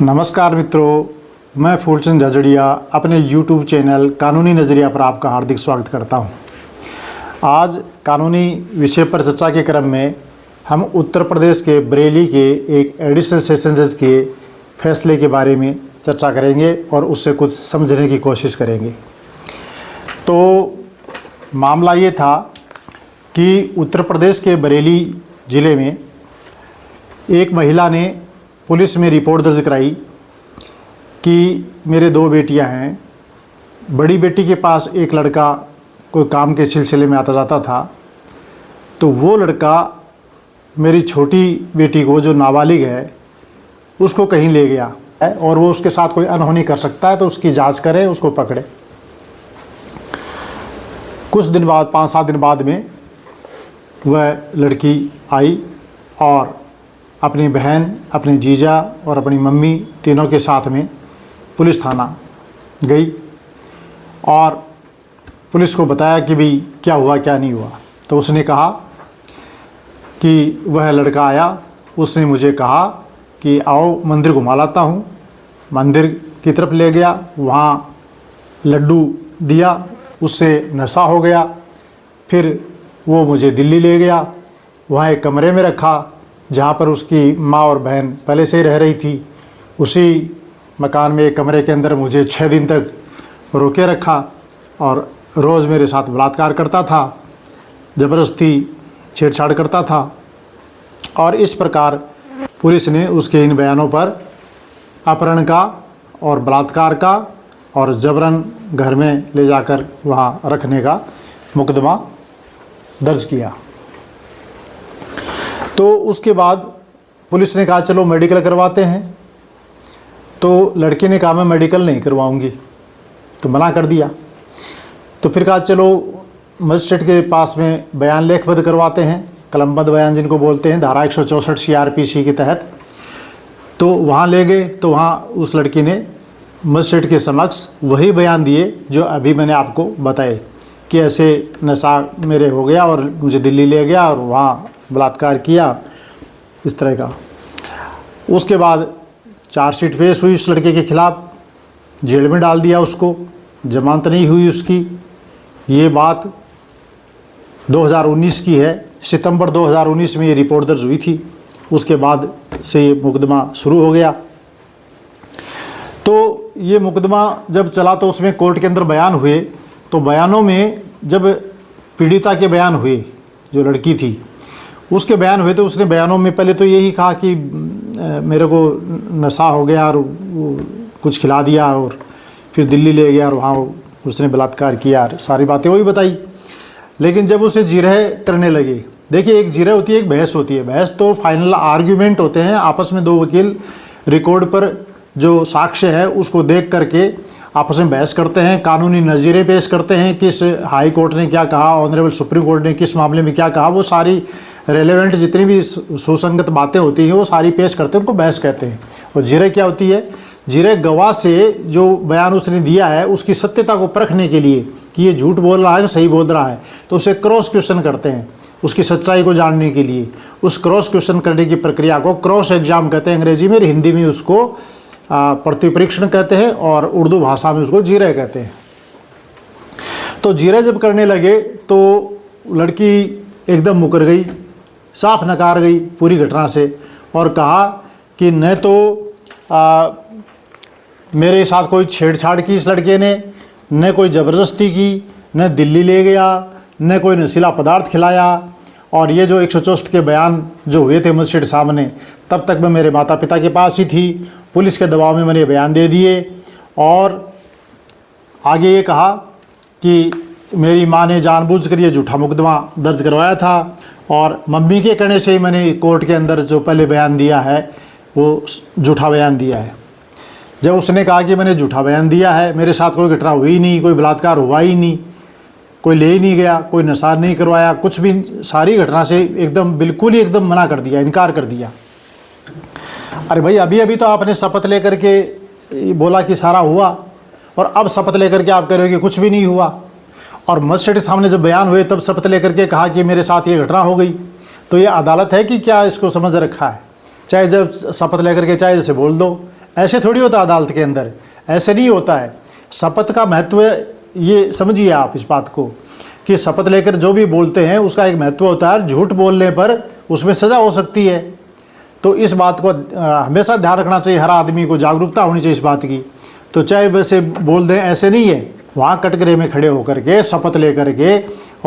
नमस्कार मित्रों, मैं फूलचंद झजड़िया अपने YouTube चैनल कानूनी नज़रिया पर आपका हार्दिक स्वागत करता हूं। आज कानूनी विषय पर चर्चा के क्रम में हम उत्तर प्रदेश के बरेली के एक एडिशनल सेशन जज के फैसले के बारे में चर्चा करेंगे और उससे कुछ समझने की कोशिश करेंगे। तो मामला ये था कि उत्तर प्रदेश के बरेली ज़िले में एक महिला ने पुलिस में रिपोर्ट दर्ज कराई कि मेरे दो बेटियां हैं। बड़ी बेटी के पास एक लड़का कोई काम के सिलसिले में आता जाता था, तो वो लड़का मेरी छोटी बेटी को, जो नाबालिग है, उसको कहीं ले गया है और वो उसके साथ कोई अनहोनी कर सकता है, तो उसकी जांच करे, उसको पकड़े। कुछ दिन बाद, 5-7 दिन बाद में वह लड़की आई और अपनी बहन, अपने जीजा और अपनी मम्मी तीनों के साथ में पुलिस थाना गई और पुलिस को बताया कि भाई क्या हुआ क्या नहीं हुआ। तो उसने कहा कि वह लड़का आया, उसने मुझे कहा कि आओ मंदिर घुमा लाता हूँ। मंदिर की तरफ ले गया, वहाँ लड्डू दिया, उससे नशा हो गया। फिर वो मुझे दिल्ली ले गया, वहाँ एक कमरे में रखा जहाँ पर उसकी माँ और बहन पहले से ही रह रही थी। उसी मकान में एक कमरे के अंदर मुझे 6 दिन तक रोके रखा और रोज़ मेरे साथ बलात्कार करता था, ज़बरदस्ती छेड़छाड़ करता था। और इस प्रकार पुलिस ने उसके इन बयानों पर अपहरण का और बलात्कार का और जबरन घर में ले जाकर वहाँ रखने का मुकदमा दर्ज किया। तो उसके बाद पुलिस ने कहा चलो मेडिकल करवाते हैं। तो लड़की ने कहा मैं मेडिकल नहीं करवाऊंगी, तो मना कर दिया। तो फिर कहा चलो मजिस्ट्रेट के पास में बयान लेखबद्ध करवाते हैं, कलमबद्ध बयान जिनको बोलते हैं, धारा 164 CRPC के तहत। तो वहाँ ले गए, तो वहाँ उस लड़की ने मजिस्ट्रेट के समक्ष वही बयान दिए जो अभी मैंने आपको बताए कि ऐसे नशा मेरे हो गया और मुझे दिल्ली ले गया और वहाँ बलात्कार किया, इस तरह का। उसके बाद चार्जशीट पेश हुई उस लड़के के खिलाफ, जेल में डाल दिया उसको, जमानत नहीं हुई उसकी। ये बात 2019 की है, सितंबर 2019 में ये रिपोर्ट दर्ज हुई थी। उसके बाद से ये मुकदमा शुरू हो गया। तो ये मुकदमा जब चला तो उसमें कोर्ट के अंदर बयान हुए, तो बयानों में जब पीड़िता के बयान हुए, जो लड़की थी उसके बयान हुए, तो उसने बयानों में पहले तो यही कहा कि मेरे को नशा हो गया और कुछ खिला दिया और फिर दिल्ली ले गया और वहाँ उसने बलात्कार किया, सारी बातें वही बताई। लेकिन जब उसे जिरह करने लगे, देखिए एक जिरह होती है, एक बहस होती है। बहस तो फाइनल आर्ग्यूमेंट होते हैं, आपस में दो वकील रिकॉर्ड पर जो साक्ष्य है उसको देख करके आपस में बहस करते हैं, कानूनी नज़ीरे पेश करते हैं, किस हाई कोर्ट ने क्या कहा, ऑनरेबल सुप्रीम कोर्ट ने किस मामले में क्या कहा, वो सारी रेलेवेंट जितनी भी सुसंगत बातें होती हैं वो सारी पेश करते हैं, उनको बहस कहते हैं। और जिरह क्या होती है? जिरह गवाह से जो बयान उसने दिया है उसकी सत्यता को परखने के लिए कि ये झूठ बोल रहा है कि सही बोल रहा है, तो उसे क्रॉस क्वेश्चन करते हैं उसकी सच्चाई को जानने के लिए। उस क्रॉस क्वेश्चन करने की प्रक्रिया को क्रॉस एग्जाम कहते हैं अंग्रेजी में, हिंदी में उसको प्रतिपरीक्षण कहते हैं और उर्दू भाषा में उसको जिरह कहते हैं। तो जिरह जब करने लगे तो लड़की एकदम मुकर गई, साफ नकार गई पूरी घटना से और कहा कि न तो मेरे साथ कोई छेड़छाड़ की इस लड़के ने, न कोई ज़बरदस्ती की, न दिल्ली ले गया, न कोई नशीला पदार्थ खिलाया। और ये जो 164 के बयान जो हुए थे मजिस्ट्रेट सामने, तब तक मैं मेरे माता पिता के पास ही थी, पुलिस के दबाव में मैंने बयान दे दिए। और आगे ये कहा कि मेरी माँ ने जानबूझकर ये झूठा मुकदमा दर्ज करवाया था और मम्मी के कहने से ही मैंने कोर्ट के अंदर जो पहले बयान दिया है वो झूठा बयान दिया है। जब उसने कहा कि मैंने झूठा बयान दिया है, मेरे साथ कोई घटना हुई नहीं, कोई बलात्कार हुआ ही नहीं, कोई ले ही नहीं गया, कोई नशा नहीं करवाया, कुछ भी, सारी घटना से एकदम बिल्कुल ही एकदम मना कर दिया, इनकार कर दिया। अरे भाई, अभी अभी तो आपने शपथ लेकर के बोला कि सारा हुआ और अब शपथ लेकर के आप कह रहे हो कि कुछ भी नहीं हुआ। और मजिस्ट्रेट के सामने जब बयान हुए तब शपथ लेकर के कहा कि मेरे साथ ये घटना हो गई। तो ये अदालत है कि क्या इसको समझ रखा है? चाहे जब शपथ लेकर के चाहे जैसे बोल दो, ऐसे थोड़ी होता अदालत के अंदर, ऐसे नहीं होता है। शपथ का महत्व ये समझिए आप इस बात को कि शपथ लेकर जो भी बोलते हैं उसका एक महत्व होता है। झूठ बोलने पर उसमें सज़ा हो सकती है। तो इस बात को हमेशा ध्यान रखना चाहिए, हर आदमी को जागरूकता होनी चाहिए इस बात की। तो चाहे वैसे बोल दें, ऐसे नहीं है। वहाँ कटघरे में खड़े होकर के शपथ लेकर के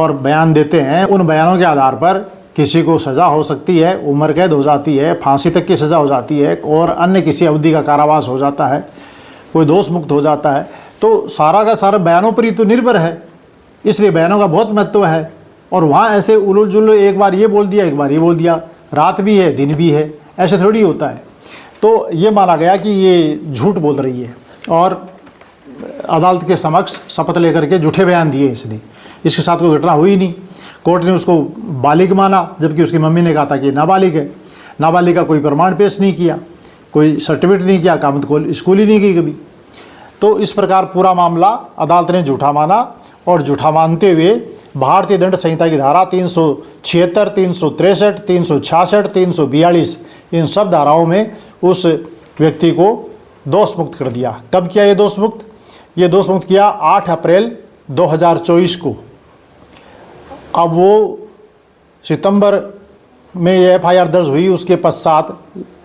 और बयान देते हैं, उन बयानों के आधार पर किसी को सज़ा हो सकती है, उम्र कैद हो जाती है, फांसी तक की सज़ा हो जाती है और अन्य किसी अवधि का कारावास हो जाता है, कोई दोष मुक्त हो जाता है। तो सारा का सारा बयानों पर ही तो निर्भर है, इसलिए बयानों का बहुत महत्व है। और वहाँ ऐसे उलझ जुल एक बार ये बोल दिया, एक बार ये बोल दिया, रात भी है दिन भी है, ऐसे थोड़ी होता है। तो ये माना गया कि ये झूठ बोल रही है और अदालत के समक्ष शपथ लेकर के झूठे बयान दिए इसने। इसके साथ कोई घटना हुई नहीं। कोर्ट ने उसको बालिग माना, जबकि उसकी मम्मी ने कहा था कि नाबालिग है। नाबालिग का कोई प्रमाण पेश नहीं किया, कोई सर्टिफिकेट नहीं किया, कामत को स्कूल ही नहीं की कभी। तो इस प्रकार पूरा मामला अदालत ने झूठा माना और झूठा मानते हुए भारतीय दंड संहिता की धारा 376, 363, 366, 342 इन सब धाराओं में उस व्यक्ति को दोष मुक्त कर दिया। कब किया ये दोष मुक्त? ये दोष मुक्त किया 8 अप्रैल 2024 को। अब वो सितंबर में ये FIR दर्ज हुई, उसके पश्चात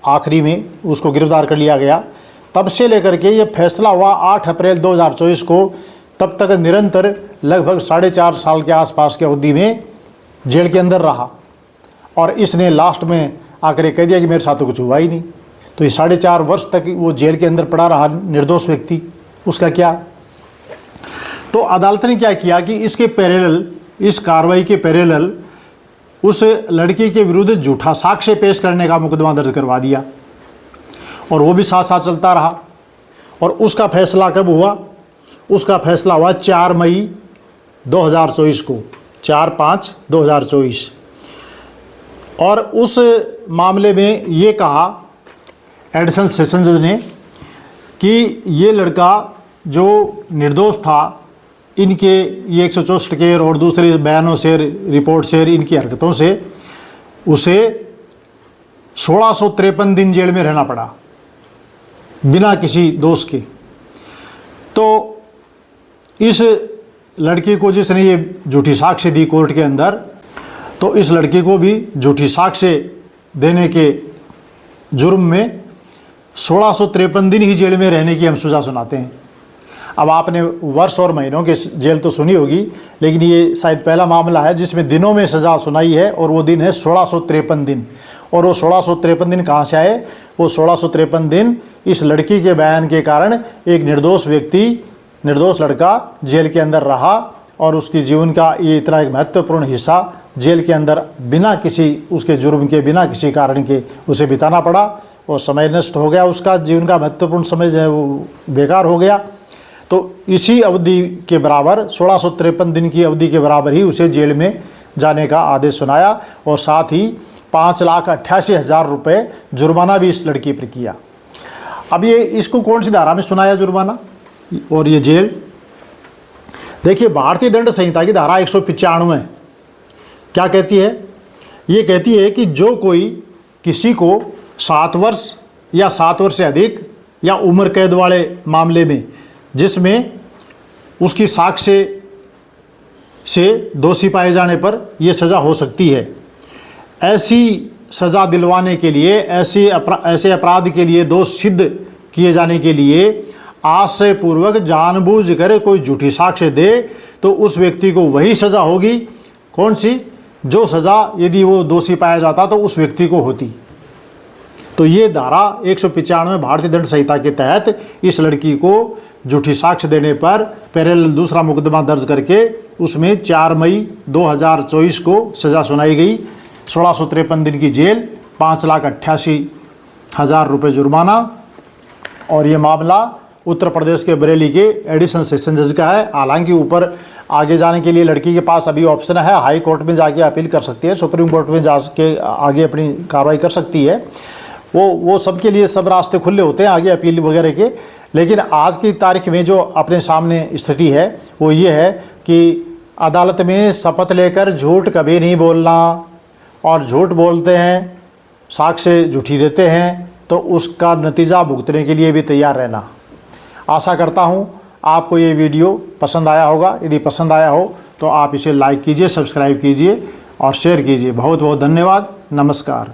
आखिरी में उसको गिरफ्तार कर लिया गया। तब से लेकर के ये फैसला हुआ 8 अप्रैल 2024 को, तब तक निरंतर लगभग 4.5 साल के आसपास की अवधि में जेल के अंदर रहा। और इसने लास्ट में आकर कह दिया कि मेरे साथ तो कुछ हुआ ही नहीं। तो ये 4.5 वर्ष तक वो जेल के अंदर पड़ा रहा निर्दोष व्यक्ति, उसका क्या? तो अदालत ने क्या किया कि इसके पैरेलल, इस कार्रवाई के पैरेलल उस लड़की के विरुद्ध झूठा साक्ष्य पेश करने का मुकदमा दर्ज करवा दिया और वो भी साथ साथ चलता रहा। और उसका फैसला कब हुआ? उसका फैसला हुआ 4 मई 2024 को, 4/5/2024। और उस मामले में ये कहा एडिशनल सेशन जज ने कि ये लड़का जो निर्दोष था, इनके ये 164 के और दूसरे बयानों से, रिपोर्ट से, इनकी हरकतों से उसे 1653 दिन जेल में रहना पड़ा बिना किसी दोष के। तो इस लड़की को जिसने ये झूठी साक्ष्य दी कोर्ट के अंदर, तो इस लड़की को भी झूठी साक्ष्य देने के जुर्म में 1653 दिन ही जेल में रहने की हम सज़ा सुनाते हैं। अब आपने वर्ष और महीनों के जेल तो सुनी होगी, लेकिन ये शायद पहला मामला है जिसमें दिनों में सज़ा सुनाई है, और वो दिन है 1653 दिन। और वो 1653 दिन कहाँ से आए? वो 1653 दिन इस लड़की के बयान के कारण एक निर्दोष व्यक्ति, निर्दोष लड़का जेल के अंदर रहा और उसकी जीवन का ये इतना एक महत्वपूर्ण हिस्सा जेल के अंदर बिना किसी उसके जुर्म के, बिना किसी कारण के उसे बिताना पड़ा और समय नष्ट हो गया, उसका जीवन का महत्वपूर्ण समय जो है वो बेकार हो गया। तो इसी अवधि के बराबर 1653 दिन की अवधि के बराबर ही उसे जेल में जाने का आदेश सुनाया और साथ ही 5,88,000 रुपये जुर्माना भी इस लड़की पर किया। अब ये इसको कौन सी धारा में सुनाया जुर्माना और ये जेल? देखिए, भारतीय दंड संहिता की धारा 195 क्या कहती है? ये कहती है कि जो कोई किसी को 7 वर्ष या 7 वर्ष से अधिक या उम्र कैद वाले मामले में जिसमें उसकी साक्ष्य से दोषी पाए जाने पर यह सज़ा हो सकती है, ऐसी सज़ा दिलवाने के लिए, ऐसे अपराध के लिए दोष सिद्ध किए जाने के लिए आशयपूर्वक जानबूझकर कोई झूठी साक्ष्य दे तो उस व्यक्ति को वही सज़ा होगी। कौन सी? जो सज़ा यदि वो दोषी पाया जाता तो उस व्यक्ति को होती। तो ये धारा 195 भारतीय दंड संहिता के तहत इस लड़की को झूठी साक्ष्य देने पर पैरेलल दूसरा मुकदमा दर्ज करके उसमें 4 मई 2024 को सज़ा सुनाई गई। 1653 दिन की जेल, 5,88,000 रुपये जुर्माना। और ये मामला उत्तर प्रदेश के बरेली के एडिशनल सेशन जज का है। हालांकि ऊपर आगे जाने के लिए लड़की के पास अभी ऑप्शन है, हाई कोर्ट में जाके अपील कर सकती है, सुप्रीम कोर्ट में जाके आगे अपनी कार्रवाई कर सकती है। वो सबके लिए सब रास्ते खुले होते हैं आगे अपील वगैरह के। लेकिन आज की तारीख में जो अपने सामने स्थिति है वो ये है कि अदालत में शपथ लेकर झूठ कभी नहीं बोलना, और झूठ बोलते हैं, साक्ष्य झूठी देते हैं, तो उसका नतीजा भुगतने के लिए भी तैयार रहना। आशा करता हूँ आपको ये वीडियो पसंद आया होगा। यदि पसंद आया हो तो आप इसे लाइक कीजिए, सब्सक्राइब कीजिए और शेयर कीजिए। बहुत बहुत धन्यवाद। नमस्कार।